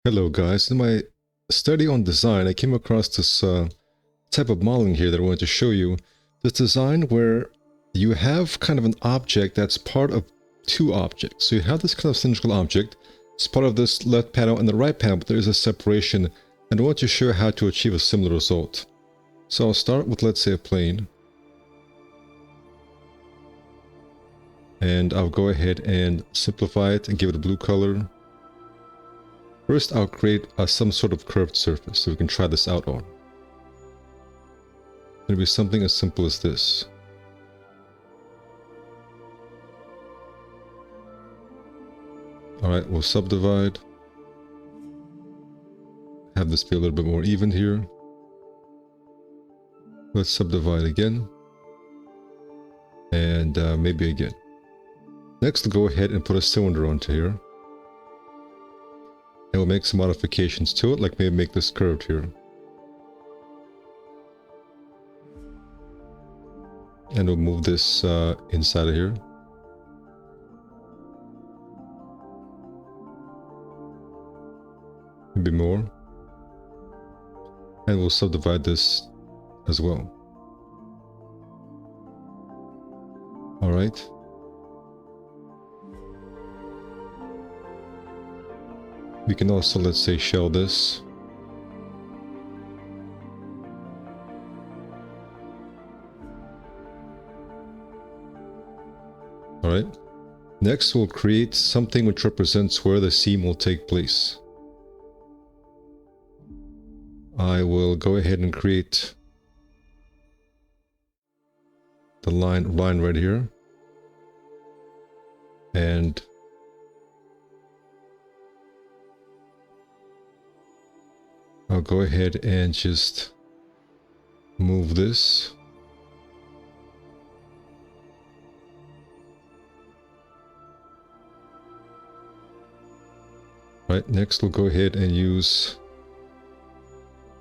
Hello guys, in my study on design I came across this type of modeling here that I wanted to show you. This design where you have kind of an object that's part of two objects. So you have this kind of cylindrical object, it's part of this left panel and the right panel, but there is a separation, and I want to show you how to achieve a similar result. So I'll start with, let's say, a plane. And I'll go ahead and simplify it and give it a blue color. First, I'll create some sort of curved surface so we can try this out on. It'll be something as simple as this. Alright, we'll subdivide. Have this be a little bit more even here. Let's subdivide again. And maybe again. Next, we'll go ahead and put a cylinder onto here. And we'll make some modifications to it, like maybe make this curved here. And we'll move this inside of here. Maybe more. And we'll subdivide this as well. Alright. We can also, let's say, shell this. Alright. Next, we'll create something which represents where the seam will take place. I will go ahead and create the line right here. And I'll go ahead and just move this. Right, next we'll go ahead and use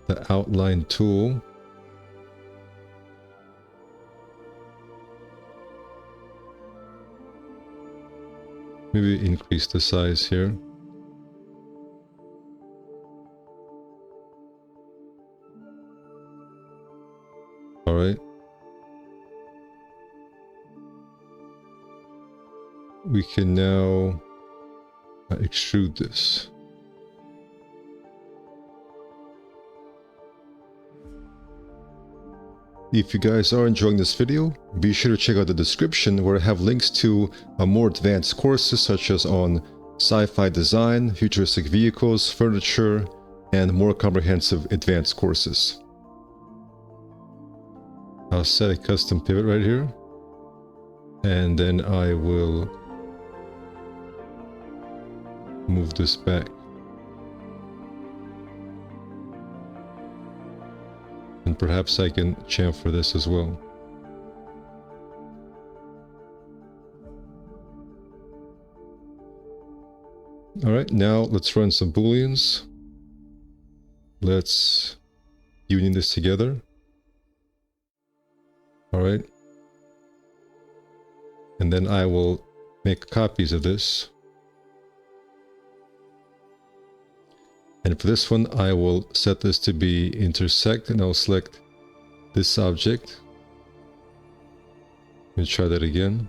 the outline tool. Maybe increase the size here. Alright. We can now extrude this. If you guys are enjoying this video, be sure to check out the description where I have links to more advanced courses such as on sci-fi design, futuristic vehicles, furniture, and more comprehensive advanced courses. I'll set a custom pivot right here, and then I will move this back. And perhaps I can chamfer this as well. Alright, now let's run some Booleans. Let's union this together. Alright. And then I will make copies of this. And for this one, I will set this to be intersect, and I'll select this object. Let me try that again.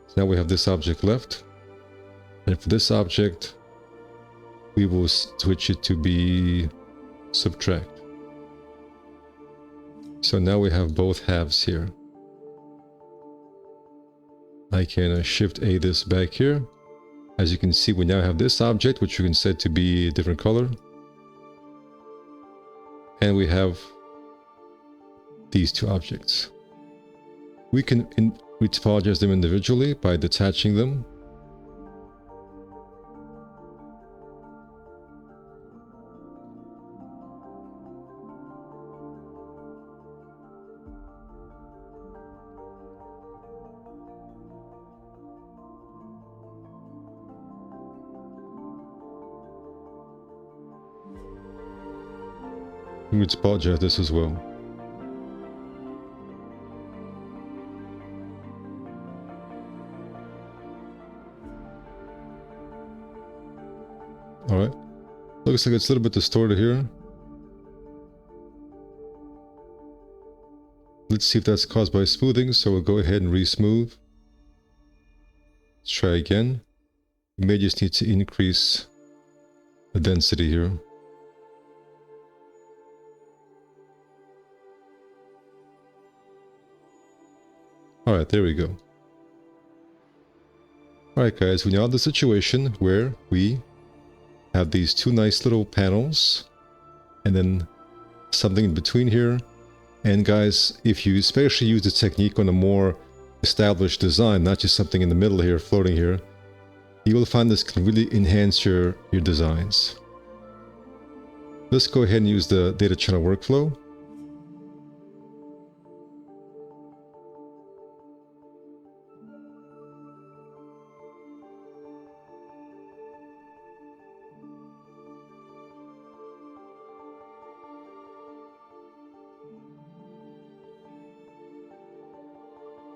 So now we have this object left. And for this object, we will switch it to be subtract. So now we have both halves here. I can shift A this back here. As you can see, we now have this object, which you can set to be a different color. And we have these two objects. We can retopologize them individually by detaching them. Let's apologize this as well. Alright. Looks like it's a little bit distorted here. Let's see if that's caused by smoothing, so we'll go ahead and re-smooth. Let's try again. We may just need to increase the density here. Alright, there we go. Alright guys, we now have the situation where we have these two nice little panels and then something in between here. And guys, if you especially use the technique on a more established design, not just something in the middle here, floating here, you will find this can really enhance your designs. Let's go ahead and use the data channel workflow.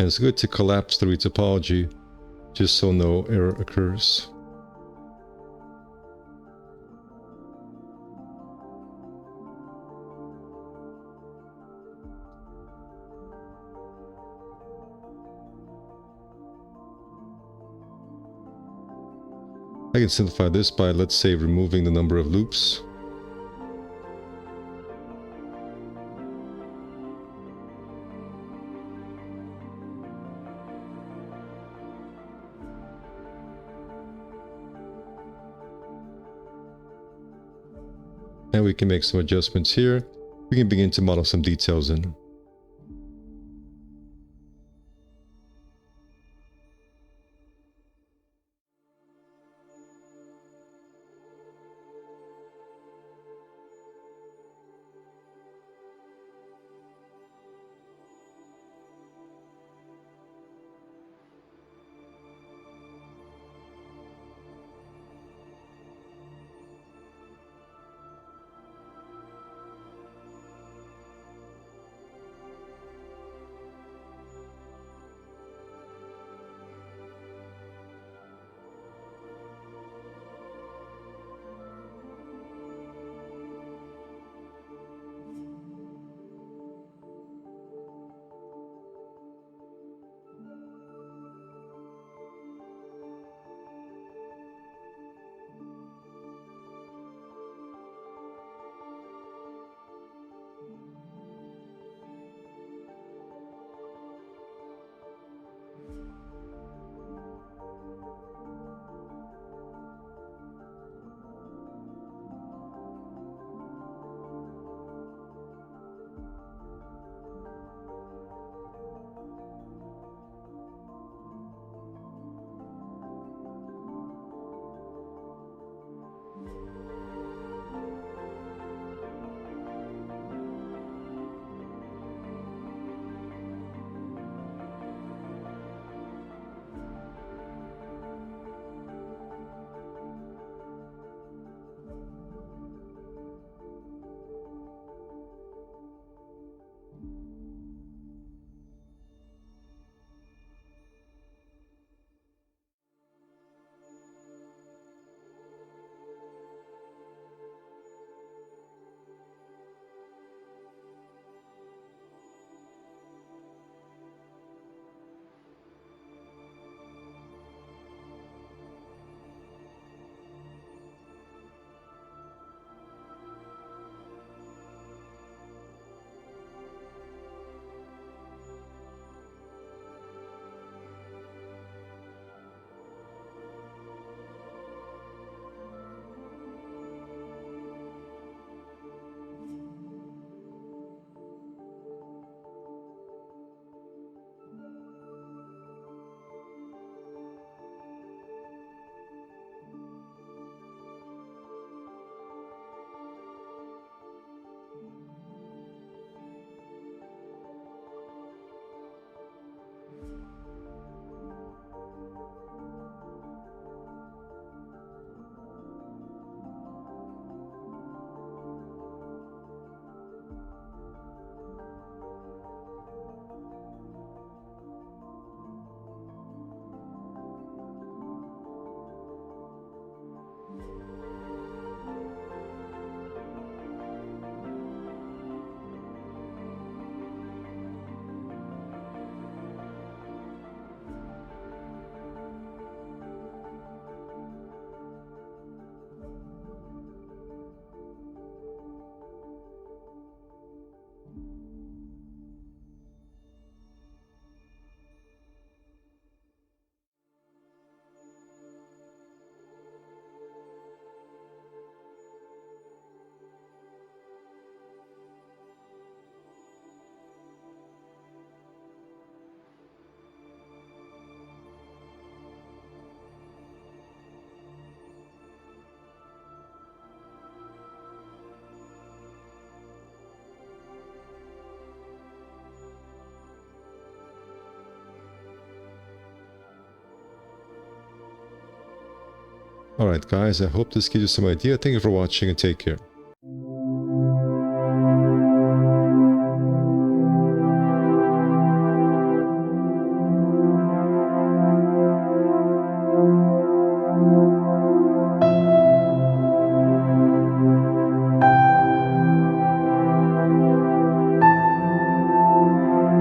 And it's good to collapse the retopology just so no error occurs. I can simplify this by, let's say, removing the number of loops. And we can make some adjustments here. We can begin to model some details in. Alright guys, I hope this gives you some idea. Thank you for watching and take care.